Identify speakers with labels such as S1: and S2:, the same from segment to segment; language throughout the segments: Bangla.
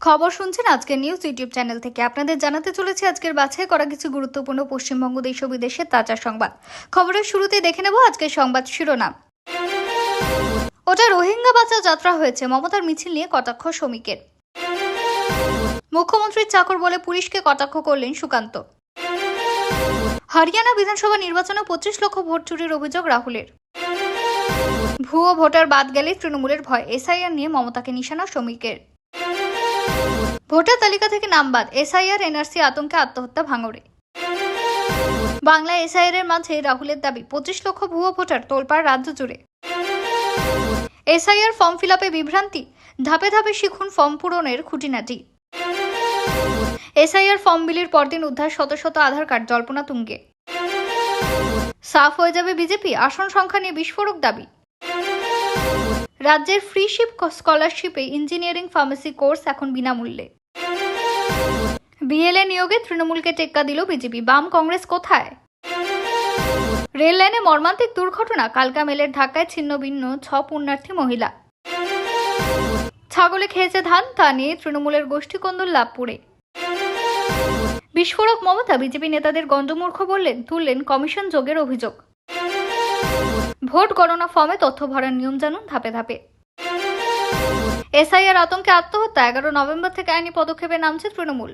S1: খবর শুনছেন আজকের নিউজ ইউটিউব চ্যানেল থেকে। আপনাদের জানাতে চলেছি আজকের বাছাই করা কিছু গুরুত্বপূর্ণ পশ্চিমবঙ্গ দেশ ও বিদেশের তাজা সংবাদ। খবরের শুরুতে দেখে নেব আজকের সংবাদ শিরোনাম। ওটা রোহিঙ্গা বাঁচাও যাত্রা হয়েছে, মমতার মিছিল নিয়ে কটাক্ষ শ্রমিকের। মুখ্যমন্ত্রীর চাকর বলে পুলিশকে কটাক্ষ করলেন সুকান্ত। হরিয়ানা বিধানসভা নির্বাচনে 25 লক্ষ ভোট চুরির অভিযোগ রাহুলের। ভুয়ো ভোটার বাদ গেলে তৃণমূলের ভয়, এসআইআর নিয়ে মমতাকে নিশানা শ্রমিকের। ভোটার তালিকা থেকে নাম বাদ, এসআইআর এনআরসি আতঙ্কে আত্মহত্যা ভাঙড়ে। বাংলা এসআইআর এর মাঝে রাহুলের দাবি 25 লক্ষ ভুয়ো ভোটার, তোলপাড় রাজ্য জুড়ে। এসআইআর ফর্ম ফিল আপে বিভ্রান্তি, ধাপে ধাপে শিখুন ফর্ম পূরণের খুঁটিনাটি। এসআইআর ফর্ম বিলির পরদিন উদ্ধার শত শত আধার কার্ড, জল্পনা তুঙ্গে। সাফ হয়ে যাবে বিজেপি, আসন সংখ্যা নিয়ে বিস্ফোরক দাবি। রাজ্যের ফ্রিশিপ স্কলারশিপে ইঞ্জিনিয়ারিং ফার্মেসি কোর্স এখন বিনামূল্যে। বিএলএ নিয়োগে তৃণমূলকে টেক্কা দিল বিজেপি, বাম কংগ্রেস কোথায়? রেল লাইনে মর্মান্তিক দুর্ঘটনা, কালকা মেলের ধাক্কায় ছিন্ন ভিন্ন 6 পুণ্যার্থী মহিলা। ছাগলে খেয়েছে ধান, তা নিয়ে তৃণমূলের গোষ্ঠীকন্দল লাভপুরে। বিস্ফোরক মমতা, বিজেপি নেতাদের গণ্ডমূর্খ বললেন, তুললেন কমিশন যোগের অভিযোগ। ভোট গণনা ফর্মে তথ্য ভরার নিয়ম জানুন ধাপে ধাপে। এসআইআর আতঙ্কে আত্মহত্যা, 11 নভেম্বর থেকে আইনি পদক্ষেপে নামছে তৃণমূল।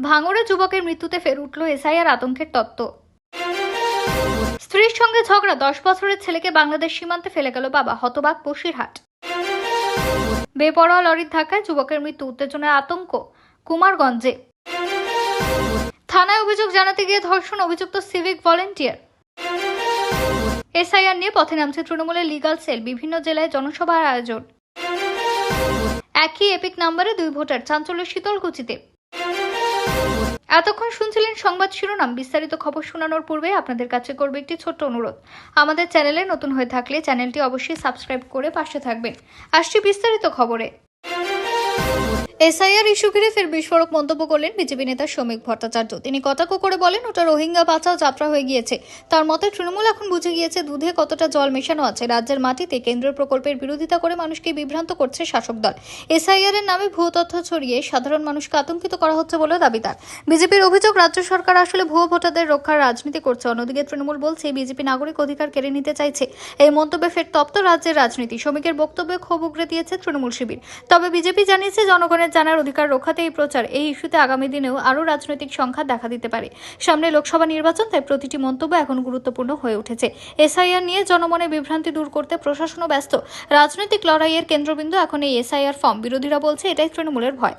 S1: ভাঙড়ে যুবকের মৃত্যুতে ফের উঠল এসআইআর আতঙ্কের তত্ত্ব। স্ত্রীর সঙ্গে ঝগড়া, 10 বছরের ছেলেকে বাংলাদেশ সীমান্তে ফেলে গেল বাবা, হতবাক বসিরহাট। বেপরোয়া লরির ধাক্কায় যুবকের মৃত্যু, উত্তেজনার আতঙ্ক কুমারগঞ্জে। থানায় অভিযোগ জানাতে গিয়ে ধর্ষণ, অভিযুক্ত সিভিক ভলেন্টিয়ার। এসআইআর নিয়ে পথে নামছে তৃণমূলের লিগাল সেল, বিভিন্ন জেলায় জনসভার আয়োজন। একই এপিক নাম্বারে 2 ভোটার, চাঞ্চল্য শীতলকুচিতে। এতক্ষণ শুনছিলেন সংবাদ শিরোনাম। বিস্তারিত খবর শোনানোর পূর্বে আপনাদের কাছে করব একটি ছোট্ট অনুরোধ। আমাদের চ্যানেলে নতুন হয়ে থাকলে চ্যানেলটি অবশ্যই সাবস্ক্রাইব করে পাশে থাকবেন। আসছি বিস্তারিত খবরে। এসআইআর ইস্যু ঘিরে ফের বিস্ফোরক মন্তব্য করলেন বিজেপি নেতা শ্রমিক ভট্টাচার্য। তিনি কটাক্ষ করে বলেন, ওটা রোহিঙ্গা বাঁচাও যাত্রা হয়ে গিয়েছে। তার মতে তৃণমূল এখন বুঝে গিয়েছে দুধে কতটা জল মেশানো আছে। রাজ্যের মাটিতে কেন্দ্রীয় প্রকল্পের বিরোধিতা করে মানুষকে বিভ্রান্ত করছে শাসক দল। এসআইআর এর নামে ভুয়ো তথ্য ছড়িয়ে সাধারণ মানুষকে আতঙ্কিত করা হচ্ছে বলে দাবি তার। বিজেপির অভিযোগ, রাজ্য সরকার আসলে ভুয়ো ভোটারদের রক্ষার রাজনীতি করছে। অন্যদিকে তৃণমূল বলছে বিজেপি নাগরিক অধিকার কেড়ে নিতে চাইছে। এই মন্তব্যে ফের তপ্ত রাজ্যের রাজনীতি। শ্রমিকের বক্তব্যে ক্ষোভ উগরে দিয়েছে তৃণমূল শিবির। তবে বিজেপি জানিয়েছে জনগণের জানার অধিকার রক্ষাতে এই প্রচার। এই ইস্যুতে আগামী দিনেও আরও রাজনৈতিক সংঘাত দেখা দিতে পারে। সামনে লোকসভা নির্বাচন, তাই প্রতিটি মন্তব্য এখন গুরুত্বপূর্ণ হয়ে উঠেছে। এসআইআর নিয়ে জনমনে বিভ্রান্তি দূর করতে প্রশাসনও ব্যস্ত। রাজনৈতিক লড়াইয়ের কেন্দ্রবিন্দু এখন এই এসআইআর ফর্ম। বিরোধীরা বলছে এটাই তৃণমূলের ভয়।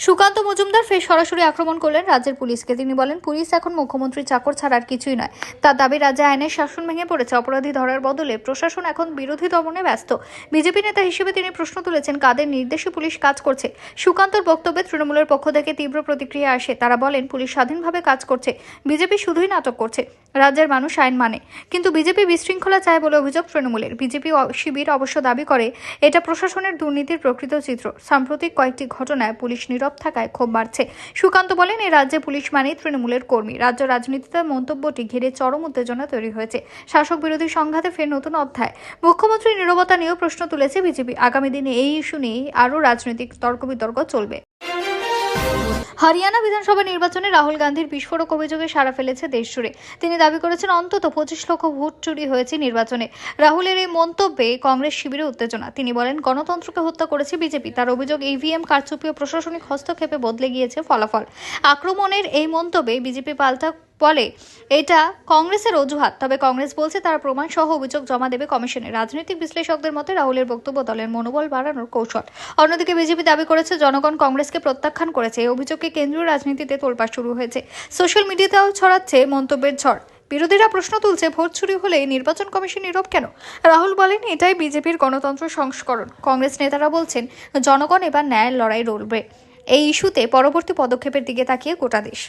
S1: সুকান্ত মজুমদার ফের সরাসরি আক্রমণ করলেন রাজ্যের পুলিশকে। তিনি বলেন, পুলিশ এখন মুখ্যমন্ত্রীর চাকর ছাড়া আর কিছুই নয়। তার দাবি, রাজ্যে আইনের শাসন ভেঙে পড়েছে। অপরাধী ধরার বদলে প্রশাসন এখন বিরোধী দমনে ব্যস্ত। বিজেপি নেতা হিসেবে তিনি প্রশ্ন তুলেছেন, কাদের নির্দেশে পুলিশ কাজ করছে। সুকান্তর বক্তব্যে তৃণমূলের পক্ষ থেকে তীব্র প্রতিক্রিয়া আসে। তারা বলেন, পুলিশ স্বাধীনভাবে কাজ করছে, বিজেপি শুধুই নাটক করছে। রাজ্যের মানুষ আইন মানে, কিন্তু বিজেপি বিশৃঙ্খলা চায় বলে অভিযোগ তৃণমূলের। বিজেপি শিবির অবশ্য দাবি করে এটা প্রশাসনের দুর্নীতির প্রকৃত চিত্র। সাম্প্রতিক কয়েকটি ঘটনায় পুলিশ নীরব থাকায় ক্ষোভ বাড়ছে। সুকান্ত বলেন, এই রাজ্যে পুলিশ মানেই তৃণমূলের কর্মী। রাজ্য রাজনীতিতে মন্তব্যটি ঘিরে চরম উত্তেজনা তৈরি হয়েছে। শাসক বিরোধী সংঘাতে ফের নতুন অধ্যায়। মুখ্যমন্ত্রীর নীরবতা নিয়েও প্রশ্ন তুলেছে বিজেপি। আগামী দিনে এই ইস্যু নিয়েই আরও রাজনৈতিক তর্ক বিতর্ক চলবে। হরিয়ানা বিধানসভা নির্বাচনে রাহুল গান্ধীর বিস্ফোরক অভিযোগে সাড়া ফেলেছে দেশজুড়ে। তিনি দাবি করেছেন অন্তত 25 লক্ষ ভোট চুরি হয়েছে নির্বাচনে। রাহুলের এই মন্তব্যে কংগ্রেস শিবিরে উত্তেজনা। তিনি বলেন, গণতন্ত্রকে হত্যা করেছে বিজেপি। তার অভিযোগ, ইভিএম কারচুপি ও প্রশাসনিক হস্তক্ষেপে বদলে গিয়েছে ফলাফল। আক্রমণের এই মন্তব্যে বিজেপি পাল্টা বলে এটা কংগ্রেসের অজুহাত। তবে কংগ্রেস বলছে তারা প্রমাণ সহ অভিযোগ জমা দেবে কমিশনে। রাজনৈতিক বিশ্লেষকদের মতে রাহুলের বক্তব্য দলের মনোবল বাড়ানোর কৌশল। অন্যদিকে বিজেপি দাবি করেছে জনগণ কংগ্রেসকে প্রত্যাখ্যান করেছে। এই অভিযোগকে কেন্দ্রীয় রাজনীতিতে তোলপাড় শুরু হয়েছে। সোশ্যাল মিডিয়াতেও ছড়াচ্ছে মন্তব্যের ঝড়। বিরোধীরা প্রশ্ন তুলছে, ভোট চুরি হলে নির্বাচন কমিশন নীরব কেন? রাহুল বলেন, এটাই বিজেপির গণতন্ত্র সংস্করণ। কংগ্রেস নেতারা বলছেন জনগণ এবার ন্যায়ের লড়াই লড়বে। এই ইস্যুতে পরবর্তী পদক্ষেপের দিকে তাকিয়ে গোটা দেশ।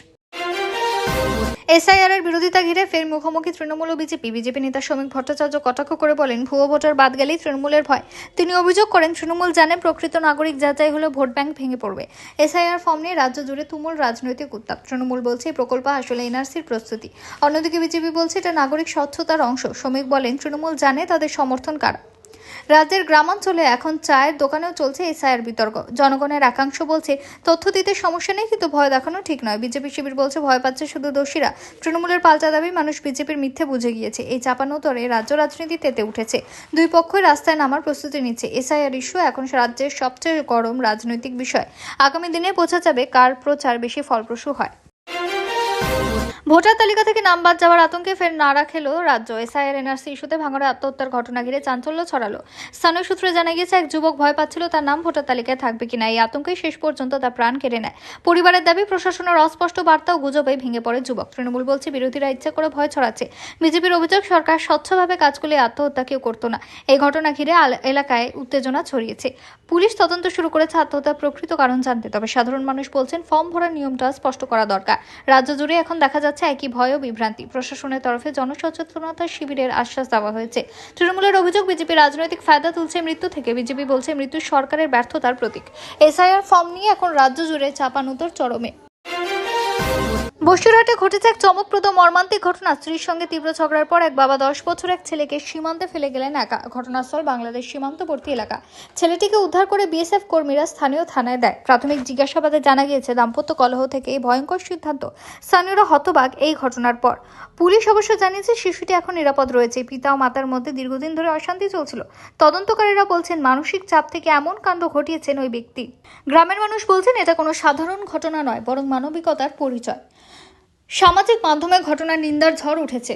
S1: এসআইআর এর বিরোধিতা ঘিরে ফের মুখোমুখি তৃণমূল ও বিজেপি। বিজেপি নেতা শ্রমিক ভট্টাচার্য কটাক্ষ করে বলেন, ভুয়ো ভোটার বাদ গেলেই তৃণমূলের ভয়। তিনি অভিযোগ করেন, তৃণমূল জানে প্রকৃত নাগরিক যাচাই হলে ভোট ব্যাংক ভেঙে পড়বে। এসআইআর ফর্ম নিয়ে রাজ্য জুড়ে তুমুল রাজনৈতিক উত্তাপ। তৃণমূল বলছে এই প্রকল্প আসলে এনআরসির প্রস্তুতি। অন্যদিকে বিজেপি বলছে এটা নাগরিক স্বচ্ছতার অংশ। শ্রমিক বলেন, তৃণমূল জানে তাদের সমর্থন কারা। রাজ্যের গ্রামাঞ্চলে এখন চায়ের দোকানেও চলছে এসআইআর বিতর্ক। জনগণের একাংশ বলছে তথ্য দিতে সমস্যা নেই, কিন্তু ভয় দেখানো ঠিক নয়। বিজেপি শিবির বলছে ভয় পাচ্ছে শুধু দোষীরা। তৃণমূলের পাল্টা দাবি মানুষ বিজেপির মিথ্যে বুঝে গিয়েছে। এই চাপানোতরে রাজ্য রাজনীতি তেতে উঠেছে। দুই পক্ষই রাস্তায় নামার প্রস্তুতি নিচ্ছে। এসআইআর ইস্যু এখন রাজ্যের সবচেয়ে গরম রাজনৈতিক বিষয়। আগামী দিনে বোঝা যাবে কার প্রচার বেশি ফলপ্রসূ হয়। ভোটার তালিকা থেকে নাম বাদ যাওয়ার আতঙ্কে ফের নাড়া খেল রাজ্য। এসআইআর এনআরসি ইস্যুতে ভাঙড়ে আত্মহত্যার ঘটনা ঘিরে চাঞ্চল্য ছড়ালো। স্থানীয় সূত্রে জানা গিয়েছে, এক যুবক ভয় পাচ্ছিল তার নাম ভোটার তালিকায় থাকবে কিনা। এই আতঙ্কেই শেষ পর্যন্ত তার প্রাণ কেড়ে নেয়। পরিবারের দাবি, প্রশাসনের অস্পষ্ট বার্তা ও গুজবে ভেঙে পড়ে যুবক। তৃণমূল বলছে বিরোধীরা ইচ্ছা করে ভয় ছড়াচ্ছে। বিজেপির অভিযোগ, সরকার স্বচ্ছভাবে কাজ করলে আত্মহত্যা কেউ করতো না। এই ঘটনা ঘিরে এলাকায় উত্তেজনা ছড়িয়েছে। পুলিশ তদন্ত শুরু করেছে আত্মহত্যার প্রকৃত কারণ জানতে। তবে সাধারণ মানুষ বলছেন ফর্ম ভরার নিয়মটা স্পষ্ট করা দরকার। রাজ্য জুড়ে এখন দেখা যাচ্ছে একই ভয় ও বিভ্রান্তি। প্রশাসনের তরফে জনসচেতনতা শিবিরের আশ্বাস দেওয়া হয়েছে। তৃণমূলের অভিযোগ, বিজেপি রাজনৈতিক ফায়দা তুলছে মৃত্যু থেকে। বিজেপি বলছে মৃত্যু সরকারের ব্যর্থতার প্রতীক। এসআইআর ফর্ম নিয়ে এখন রাজ্য জুড়ে চাপানুতোর চরমে। বসিরহাটে ঘটেছে এক চমকপ্রদ মর্মান্তিক ঘটনা। স্ত্রীর সঙ্গে তীব্র ঝগড়ার পর এক বাবা 10 বছর এক ছেলেকে সীমান্তে ফেলে গেলেন একা। ঘটনাস্থল বাংলাদেশ সীমান্তবর্তী এলাকা। ছেলেটিকে উদ্ধার করে বিএসএফ কর্মীরা স্থানীয় থানায় দেয়। প্রাথমিক জিজ্ঞাসাবাদে জানা গিয়েছে দাম্পত্য কলহ থেকে এই ভয়ঙ্কর সিদ্ধান্ত। স্থানীয়রা হতবাক এই ঘটনার পর। পুলিশ অবশ্য জানিয়েছে শিশুটি এখন নিরাপদ রয়েছে। পিতা ও মাতার মধ্যে দীর্ঘদিন ধরে অশান্তি চলছিল। তদন্তকারীরা বলছেন মানসিক চাপ থেকে এমন কাণ্ড ঘটিয়েছেন ওই ব্যক্তি। গ্রামের মানুষ বলছেন এটা কোনো সাধারণ ঘটনা নয়, বরং মানবিকতার পরিচয়। সামাজিক মাধ্যমে ঘটনার নিন্দার ঝড় উঠেছে।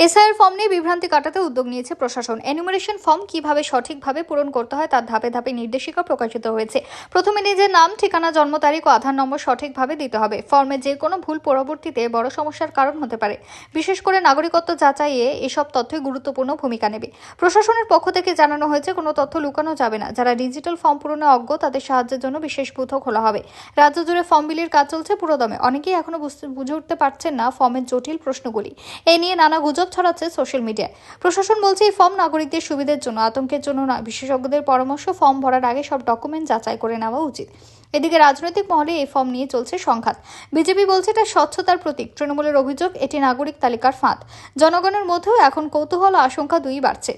S1: এসআইআর ফর্ম নিয়ে বিভ্রান্তি কাটাতে উদ্যোগ নিয়েছে প্রশাসন। এনুমারেশন ফর্ম কিভাবে সঠিকভাবে পূরণ করতে হয় তার ধাপে ধাপে নির্দেশিকা প্রকাশিত হয়েছে। প্রথমে নিজের নাম, ঠিকানা, জন্ম তারিখ ও আধার নম্বর সঠিকভাবে দিতে হবে। ফর্মে যে কোনো ভুল পরবর্তীতে বড় সমস্যার কারণ হতে পারে। বিশেষ করে নাগরিকত্ব যাচাইয়ে এসব তথ্যই গুরুত্বপূর্ণ ভূমিকা নেবে। প্রশাসনের পক্ষ থেকে জানানো হয়েছে কোনো তথ্য লুকানো যাবে না। যারা ডিজিটাল ফর্ম পূরণে অজ্ঞ তাদের সাহায্যের জন্য বিশেষ বুথও খোলা হবে। রাজ্য জুড়ে ফর্ম বিলির কাজ চলছে পুরোদমে। অনেকেই এখনো বুঝে উঠতে পারছেন না ফর্মের জটিল প্রশ্নগুলি। এই নিয়ে নানা গুজব ছড়াচ্ছে সোশ্যাল মিডিয়ায়। প্রশাসন বলছে এই ফর্ম নাগরিকদের সুবিধার জন্য, আতঙ্কের জন্য নয়। বিশেষজ্ঞদের পরামর্শ, ফর্ম ভরার আগে সব ডকুমেন্ট যাচাই করে নেওয়া উচিত। এদিকে রাজনৈতিক মহলে এই ফর্ম নিয়ে চলছে সংঘাত। বিজেপি বলছে এটা স্বচ্ছতার প্রতীক। তৃণমূলের অভিযোগ এটি নাগরিক তালিকার ফাঁদ। জনগণের মধ্যেও এখন কৌতূহল ও আশঙ্কা দুই বাড়ছে।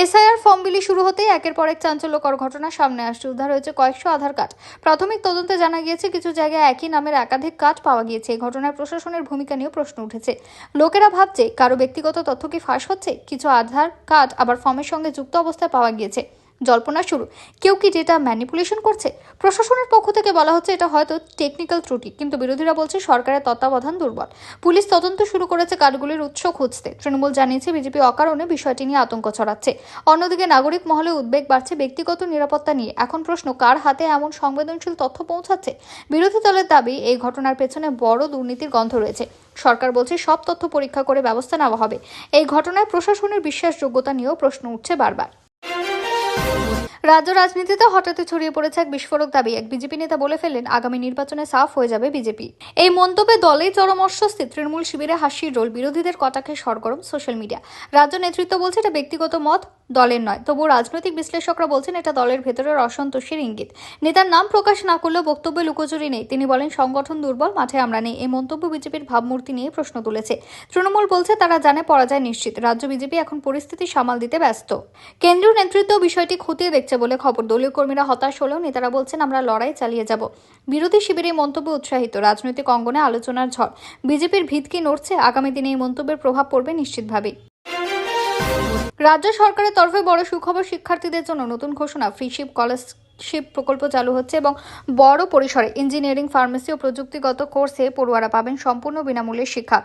S1: এসআইআর ফর্ম বিলি শুরু হতেই একের পর এক চাঞ্চল্যকর ঘটনা সামনে আসছে। উদ্ধার হয়েছে কয়েকশো আধার কার্ড। প্রাথমিক তদন্তে জানা গিয়েছে কিছু জায়গায় একই নামের একাধিক কার্ড পাওয়া গিয়েছে। এই ঘটনায় প্রশাসনের ভূমিকা নিয়েও প্রশ্ন উঠেছে। লোকেরা ভাবছে কারো ব্যক্তিগত তথ্য কি ফাঁস হচ্ছে। কিছু আধার কার্ড আবার ফর্মের সঙ্গে যুক্ত অবস্থায় পাওয়া গিয়েছে। জল্পনা শুরু, কেউ কি ডেটা ম্যানিপুলেশন করছে। প্রশাসনের পক্ষ থেকে বলা হচ্ছে এটা হয়তো টেকনিক্যাল ত্রুটি, কিন্তু বিরোধীরা বলছে সরকারের তত্ত্বাবধান দুর্বল। পুলিশ তদন্ত শুরু করেছে কার্ডগুলির উৎস খুঁজতে। তৃণমূল জানিয়েছে বিজেপি অকারণে বিষয়টি নিয়ে আতঙ্ক ছড়াচ্ছে। অন্যদিকে নাগরিক মহলে উদ্বেগ বাড়ছে ব্যক্তিগত নিরাপত্তা নিয়ে। এখন প্রশ্ন, কার হাতে এমন সংবেদনশীল তথ্য পৌঁছাচ্ছে। বিরোধী দলের দাবি এই ঘটনার পেছনে বড় দুর্নীতির গন্ধ রয়েছে। সরকার বলছে সব তথ্য পরীক্ষা করে ব্যবস্থা নেওয়া হবে। এই ঘটনায় প্রশাসনের বিশ্বাসযোগ্যতা নিয়েও প্রশ্ন উঠছে বারবার। রাজ্য রাজনীতিতে হঠাৎই ছড়িয়ে পড়েছে এক বিস্ফোরক দাবি। এক বিজেপি নেতা বলে ফেললেন আগামী নির্বাচনে সাফ হয়ে যাবে বিজেপি। এই মন্তব্যে দলেই চরম অস্বস্তি। তৃণমূল শিবিরে হাসির রোল, বিরোধীদের কটাক্ষে সরগরম সোশ্যাল মিডিয়া। রাজ্য নেতৃত্ব বলছে এটা ব্যক্তিগত মত, দলের নয়। তবুও রাজনৈতিক বিশ্লেষকরা বলছেন এটা দলের ভেতরের অসন্তোষের ইঙ্গিত। নেতার নাম প্রকাশ না করলেও বক্তব্যে লুকোচুরি নেই। তিনি বলেন সংগঠন দুর্বল, মাঠে আমরা নেই। এই মন্তব্য বিজেপির ভাবমূর্তি নিয়ে প্রশ্ন তুলেছে। তৃণমূল বলছে তারা জানে পরাজয় নিশ্চিত। রাজ্য বিজেপি এখন পরিস্থিতি সামাল দিতে ব্যস্ত। কেন্দ্রীয় নেতৃত্ব বিষয়টি খতিয়ে দেখছে বলে খবর। দলীয় কর্মীরা হতাশ হলেও নেতারা বলছেন আমরা লড়াই চালিয়ে যাব। বিরোধী শিবিরের মন্তব্য উৎসাহিত। রাজনৈতিক অঙ্গনে আলোচনার ঝড়। বিজেপির ভিত কি নড়ছে? আগামী দিনে এই মন্তব্যের প্রভাব পড়বে নিশ্চিতভাবেই। রাজ্য সরকারের তরফে বড় সুখবর, শিক্ষার্থীদের জন্য নতুন ঘোষণা। ফ্রিশিপ স্কলারশিপ প্রকল্প চালু হচ্ছে এবং বড় পরিসরে ইঞ্জিনিয়ারিং, ফার্মেসি ও প্রযুক্তিগত কোর্সে পড়ুয়ারা পাবেন সম্পূর্ণ বিনামূল্যে শিক্ষা।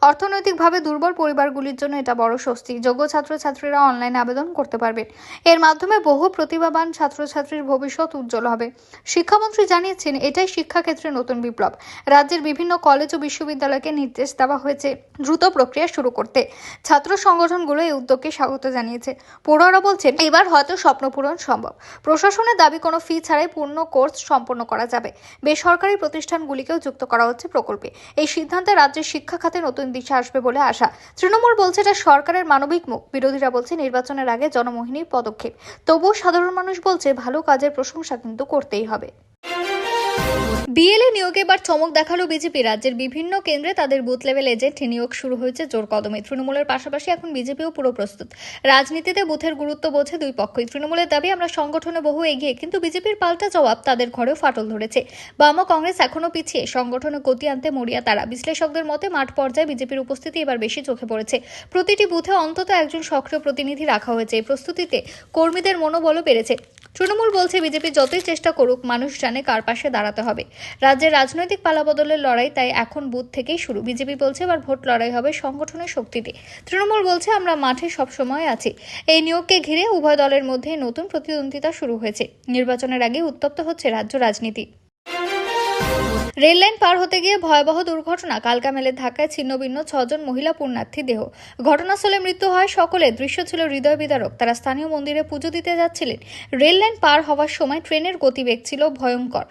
S1: অর্থনৈতিকভাবে দুর্বল পরিবারগুলির জন্য এটা বড় স্বস্তি। যোগ্য ছাত্রছাত্রীরা অনলাইনে আবেদন করতে পারবেন। এর মাধ্যমে বহু প্রতিভাবান ছাত্রছাত্রীর ভবিষ্যৎ উজ্জ্বল হবে। শিক্ষামন্ত্রী জানিয়েছেন এটাই শিক্ষাক্ষেত্রে নতুন বিপ্লব। রাজ্যের বিভিন্ন কলেজ ও বিশ্ববিদ্যালয়কে নির্দেশ দেওয়া হয়েছে দ্রুত প্রক্রিয়া শুরু করতে। ছাত্র সংগঠনগুলো এই উদ্যোগকে স্বাগত জানিয়েছে। পড়ুয়ারা বলছেন এবার হয়তো স্বপ্ন পূরণ সম্ভব। প্রশাসনের দাবি কোনো ফি ছাড়াই পূর্ণ কোর্স সম্পন্ন করা যাবে। বেসরকারি প্রতিষ্ঠানগুলিকেও যুক্ত করা হচ্ছে প্রকল্পে। এই সিদ্ধান্তে রাজ্যের শিক্ষা খাতে নতুন দিশা আসবে বলে আশা। তৃণমূল বলছে এটা সরকারের মানবিক মুখ। বিরোধীরা বলছে নির্বাচনের আগে জনমোহিনীর পদক্ষেপ। তবুও সাধারণ মানুষ বলছে ভালো কাজের প্রশংসা কিন্তু করতেই হবে। বিএলএ নিয়োগে এবার চমক দেখালো বিজেপি। রাজ্যের বিভিন্ন কেন্দ্রে তাদের বুথ লেভেল এজেন্ট নিয়োগ শুরু হয়েছে জোর কদমে। তৃণমূলের পাশাপাশি এখন বিজেপিও পুরো প্রস্তুত। রাজনীতিতে বুথের গুরুত্ব বোঝে দুই পক্ষই। তৃণমূলের দাবি আমরা সংগঠনে বহু এগিয়ে, কিন্তু বিজেপির পাল্টা জবাব তাদের ঘরেও ফাটল ধরেছে। বাম ও কংগ্রেস এখনো পিছিয়ে, সংগঠনে গতি আনতে মরিয়া তারা। বিশ্লেষকদের মতে মাঠ পর্যায়ে বিজেপির উপস্থিতি এবার বেশি চোখে পড়েছে। প্রতিটি বুথে অন্তত একজন সক্রিয় প্রতিনিধি রাখা হয়েছে। এই প্রস্তুতিতে কর্মীদের মনোবলও বেড়েছে। তৃণমূল বলছে বিজেপি যতই চেষ্টা করুক, মানুষ জানে কার পাশে দাঁড়াতে হবে। রাজ্যের রাজনৈতিক পালাবদলের লড়াই তাই এখন বুথ থেকেই শুরু। বিজেপি বলছে এবার ভোট লড়াই হবে সংগঠনের শক্তিতে। তৃণমূল বলছে আমরা মাঠে সবসময় আছি। এই নিয়োগকে ঘিরে উভয় দলের মধ্যে নতুন প্রতিদ্বন্দ্বিতা শুরু হয়েছে। নির্বাচনের আগে উত্তপ্ত হচ্ছে রাজ্য রাজনীতি। রেললাইন পার হতে গিয়ে ভয়াবহ দুর্ঘটনা। কালকামেলের ধাক্কায় ছিন্নভিন্ন 6 জন মহিলা পুণ্যার্থী দেহ। ঘটনাস্থলে মৃত্যু হয় সকলের। দৃশ্য ছিল হৃদয় বিদারক। তারা স্থানীয় মন্দিরে পুজো দিতে যাচ্ছিলেন। রেললাইন পার হওয়ার সময় ট্রেনের গতিবেগ ছিল ভয়ঙ্কর।